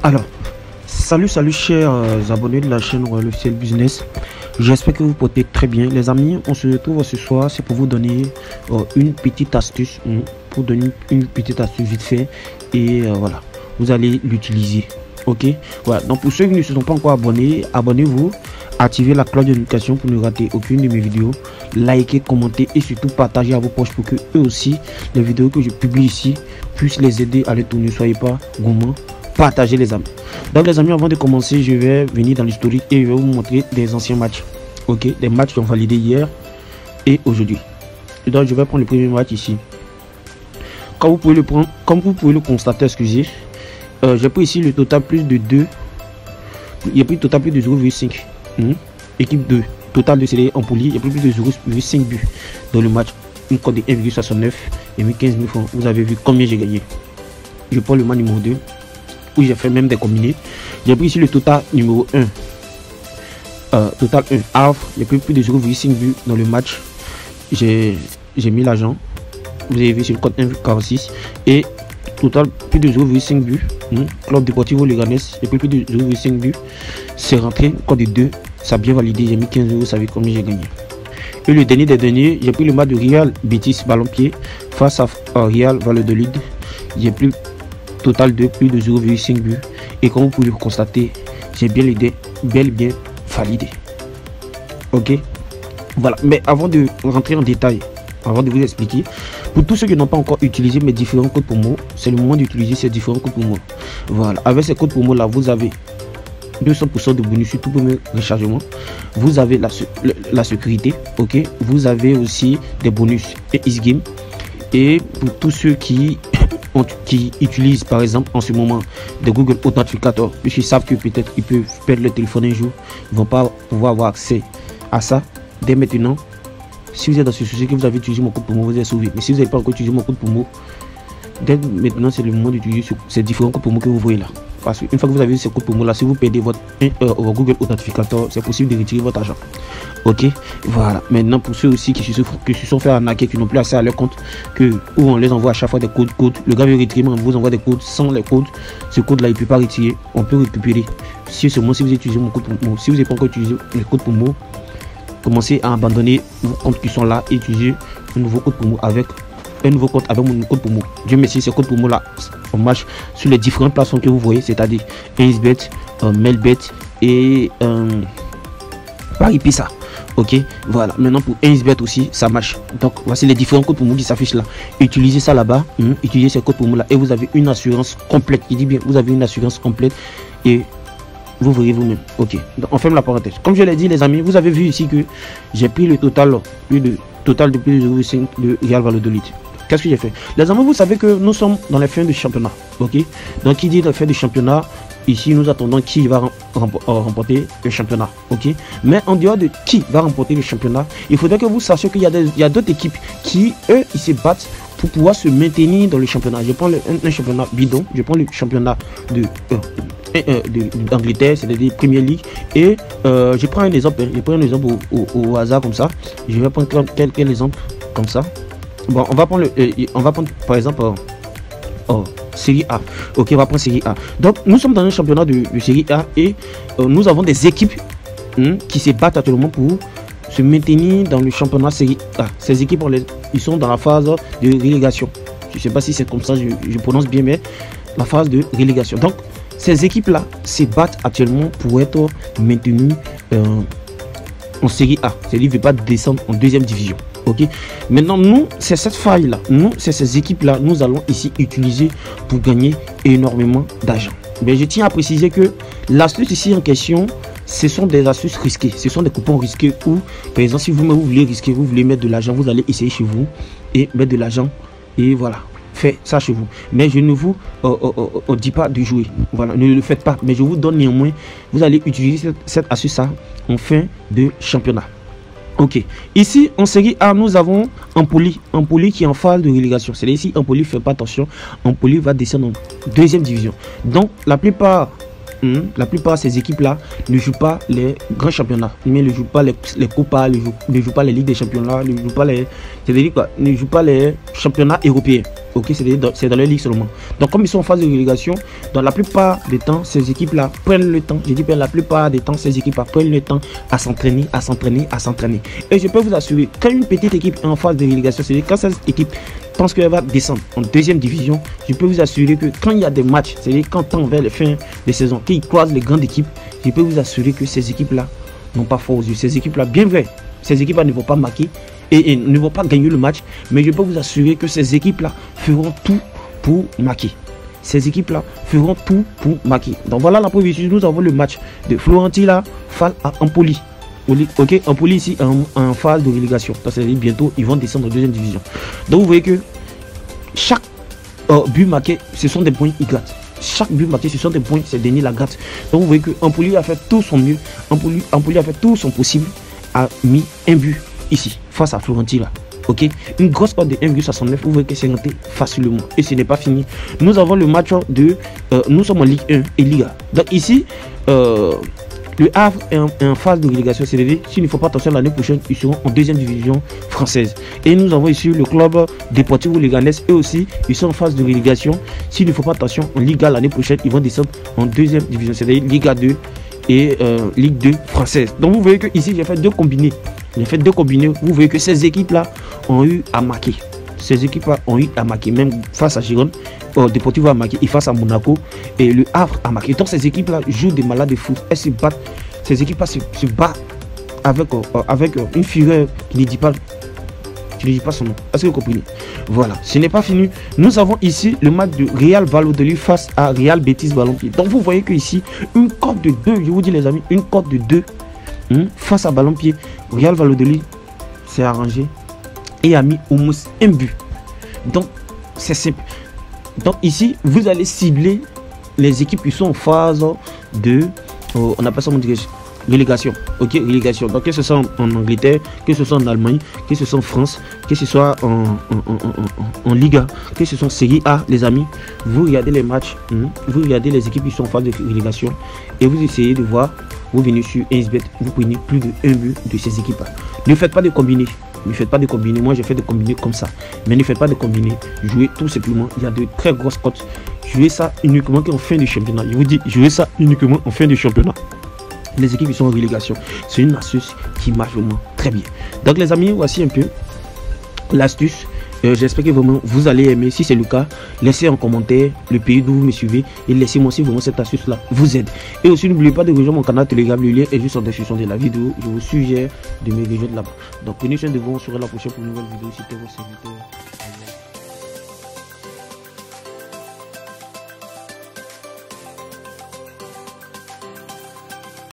Alors, salut chers abonnés de la chaîne Royal Officiel Business. J'espère que vous portez très bien. Les amis, on se retrouve ce soir, c'est pour vous donner une petite astuce. Pour donner une petite astuce vite fait. Et voilà, vous allez l'utiliser. Ok, voilà. Donc pour ceux qui ne se sont pas encore abonnés, abonnez-vous. Activez la cloche de notification pour ne rater aucune de mes vidéos. Likez, commentez et surtout partagez à vos proches pour que eux aussi, les vidéos que je publie ici, puissent les aider à les tourner. Ne soyez pas gourmands. Partagez les amis. Donc les amis, avant de commencer, je vais venir dans l'historique et je vais vous montrer des anciens matchs. Ok, des matchs qui ont validé hier et aujourd'hui. Donc je vais prendre le premier match ici. Comme vous pouvez le prendre, comme vous pouvez le constater, excusez, j'ai pris ici le total plus de 2. Il y a pris le total plus de 0,5. Équipe 2, total de CD en poli, il y a pris plus de 0,5 buts dans le match. Une cote de 1,69 et 15 000 francs. Vous avez vu combien j'ai gagné. Je prends le match numéro 2. Où j'ai fait même des combinés. J'ai pris ici le total numéro 1. Total 1 havre. J'ai pris plus de 0,5 buts dans le match. J'ai mis l'argent. Vous avez vu sur le code 1,46. Et total plus de 0,5 buts. Club Deportivo Leganés. J'ai pris plus de 0,5 buts. C'est rentré. Code de 2. Ça a bien validé. J'ai mis 15 euros. Vous savez combien j'ai gagné. Et le dernier des derniers. J'ai pris le match de Real Betis Ballon-Pied face à Real Valladolid. J'ai pris total de plus de 0,5 buts et comme vous pouvez le constater, j'ai bien l'idée bel et bien validé. Ok, voilà. Mais avant de rentrer en détail, avant de vous expliquer, pour tous ceux qui n'ont pas encore utilisé mes différents codes promo, c'est le moment d'utiliser ces différents codes promo. Voilà, avec ces codes promo là, vous avez 200% de bonus sur tout premier rechargement. Vous avez la sécurité. Ok, vous avez aussi des bonus et X-Game. Et pour tous ceux qui utilisent par exemple en ce moment des Google Authentificator, puisqu'ils savent que peut-être ils peuvent perdre le téléphone un jour, ils vont pas pouvoir avoir accès à ça dès maintenant. Si vous êtes dans ce souci que vous avez utilisé mon code promo, vous êtes sauvé. Mais si vous n'avez pas encore utilisé mon code promo, dès maintenant c'est le moment d'utiliser ces différents codes promo que vous voyez là. Parce qu'une fois que vous avez ces codes promo là, si vous perdez votre Google Authentificator, c'est possible de retirer votre argent. Ok, voilà. Maintenant pour ceux aussi qui se sont fait arnaquer, qui n'ont plus accès à leur compte, où on les envoie à chaque fois des codes, le gars veut retirer, mais on vous envoie des codes sans les codes. Ce code là il peut pas retirer, on peut récupérer. Si seulement si vous utilisez mon code promo, si vous n'avez pas encore utilisé les codes promo, commencez à abandonner vos comptes qui sont là et utiliser un nouveau code promo avec mon code promo. Dieu merci, ces codes promo là on marche sur les différentes plateformes que vous voyez, c'est-à-dire Insbet, Melbet et Pariplay. Ok, voilà. Maintenant pour Insbet aussi ça marche. Donc voici les différents codes promo qui s'affichent là. Utilisez ça là-bas, utilisez ces codes promo là et vous avez une assurance complète. Il dit bien, vous avez une assurance complète et vous verrez vous-même. Ok, donc on ferme la parenthèse. Comme je l'ai dit les amis, vous avez vu ici que j'ai pris le total de plus de 0,5 de Real Valladolid. Qu'est-ce que j'ai fait les amis? Vous savez que nous sommes dans les fins de championnat. Ok, donc qui dit la fin de championnat, ici nous attendons qui va remporter le championnat. Ok, mais en dehors de qui va remporter le championnat, il faudrait que vous sachiez qu'il y a d'autres équipes qui eux ils se battent pour pouvoir se maintenir dans le championnat. Je prends un championnat bidon, je prends le championnat d'Angleterre, c'est-à-dire Premier League, et je prends un exemple, au hasard comme ça. Je vais prendre quelques exemples comme ça. Bon, on va prendre par exemple Série A. Ok, on va prendre Série A. Donc nous sommes dans un championnat de Série A et nous avons des équipes qui se battent actuellement pour se maintenir dans le championnat Série A. Ces équipes ils sont dans la phase de relégation. Je ne sais pas si c'est comme ça, je prononce bien, mais la phase de relégation. Donc ces équipes là se battent actuellement pour être maintenues en Série A, c'est-à-dire ne veut pas descendre en deuxième division. Ok, maintenant nous c'est cette faille là, c'est ces équipes là, nous allons ici utiliser pour gagner énormément d'argent. Mais je tiens à préciser que l'astuce ici en question, ce sont des astuces risquées, ce sont des coupons risqués où par exemple si vous voulez risquer, vous voulez mettre de l'argent, vous allez essayer chez vous et mettre de l'argent et voilà, faites ça chez vous. Mais je ne vous dis pas de jouer, voilà, ne le faites pas, mais je vous donne néanmoins, vous allez utiliser cette astuce là en fin de championnat. Ok, ici en série A, nous avons Empoli qui est en phase de relégation. C'est ici Empoli, fait pas attention, Empoli va descendre en deuxième division. Donc la plupart de ces équipes là ne jouent pas les grands championnats, mais ne jouent pas les Copas, ne jouent pas les ligues des championnats, ne jouent pas les championnats européens. Ok, c'est dans leur ligue seulement. Donc comme ils sont en phase de relégation, dans la plupart des temps, ces équipes-là prennent le temps. Je dis bien la plupart des temps, ces équipes-là prennent le temps à s'entraîner, à s'entraîner, à s'entraîner. Et je peux vous assurer, quand une petite équipe est en phase de relégation, c'est-à-dire quand cette équipe pense qu'elle va descendre en deuxième division, je peux vous assurer que quand il y a des matchs, c'est-à-dire quand on vers la fin de saison, qu'ils croisent les grandes équipes, je peux vous assurer que ces équipes-là n'ont pas fort aux yeux. Ces équipes-là, bien vrai, ces équipes-là ne vont pas marquer et ne vont pas gagner le match, mais je peux vous assurer que ces équipes-là feront tout pour marquer. Ces équipes-là feront tout pour marquer. Donc voilà la preuve ici, nous avons le match de Florentina face à Empoli. Ok, Empoli ici en phase de relégation. C'est-à-dire bientôt ils vont descendre en deuxième division. Donc vous voyez que chaque but marqué, ce sont des points, ils grattent. Chaque but marqué, ce sont des points, ces derniers la grattent. Donc vous voyez que Empoli a fait tout son mieux. Empoli a fait tout son possible, a mis un but ici, face à Florentina. Ok, une grosse cote de 1,69. Vous voyez que c'est rentré facilement. Et ce n'est pas fini. Nous avons le match de. Nous sommes en Ligue 1 et Liga. Donc ici, le Havre est en phase de relégation. C'est-à-dire, s'il ne faut pas attention l'année prochaine, ils seront en deuxième division française. Et nous avons ici le club Deportivo Leganés. Eux aussi, ils sont en phase de relégation. S'il ne faut pas attention, en Liga l'année prochaine, ils vont descendre en deuxième division. C'est-à-dire Liga 2 et Ligue 2 française. Donc vous voyez que ici, j'ai fait deux combinés. J'ai fait deux combinés. Vous voyez que ces équipes-là ont eu à marquer. Ces équipes-là ont eu à marquer. Même face à Gironde, Deportivo a marqué. Et face à Monaco, et le Havre a marqué. Donc ces équipes-là jouent des malades de foot. Elles se battent. Ces équipes-là se battent avec une fureur qui ne dit pas. Tu ne dis pas son nom. Est-ce que vous comprenez? Voilà, ce n'est pas fini. Nous avons ici le match de Real Valladolid face à Real Betis Balompié. Donc vous voyez que ici, une cote de 2, je vous dis les amis, une cote de 2 face à Balompié. Real Valladolid s'est arrangé et a mis au moins un but. Donc c'est simple. Donc ici, vous allez cibler les équipes qui sont en phase de, on appelle ça relégation. Ok, relégation. Donc que ce soit en Angleterre, que ce soit en Allemagne, que ce soit en France, que ce soit en Liga, que ce soit en Série A, les amis, vous regardez les matchs, vous regardez les équipes qui sont en phase de relégation et vous essayez de voir, vous venez sur 1xBet, vous prenez plus de 1 but de ces équipes-là. Ne faites pas de combinés. Ne faites pas de combinés. Moi, j'ai fait des combinés comme ça. Mais ne faites pas de combinés. Jouez tout simplement. Il y a de très grosses cotes. Jouez ça uniquement en fin de championnat. Je vous dis, jouez ça uniquement en fin de championnat. Les équipes qui sont en relégation, c'est une astuce qui marche vraiment très bien. Donc les amis, voici un peu l'astuce. J'espère que vraiment vous allez aimer. Si c'est le cas, laissez en commentaire le pays d'où vous me suivez et laissez-moi aussi vraiment cette astuce là vous aide. Et aussi n'oubliez pas de rejoindre mon canal Telegram, le lien est juste en description de la vidéo. Je vous suggère de me rejoindre là-bas. Donc prenez soin de vous, on se revoit la prochaine pour une nouvelle vidéo. C'était votre serviteur.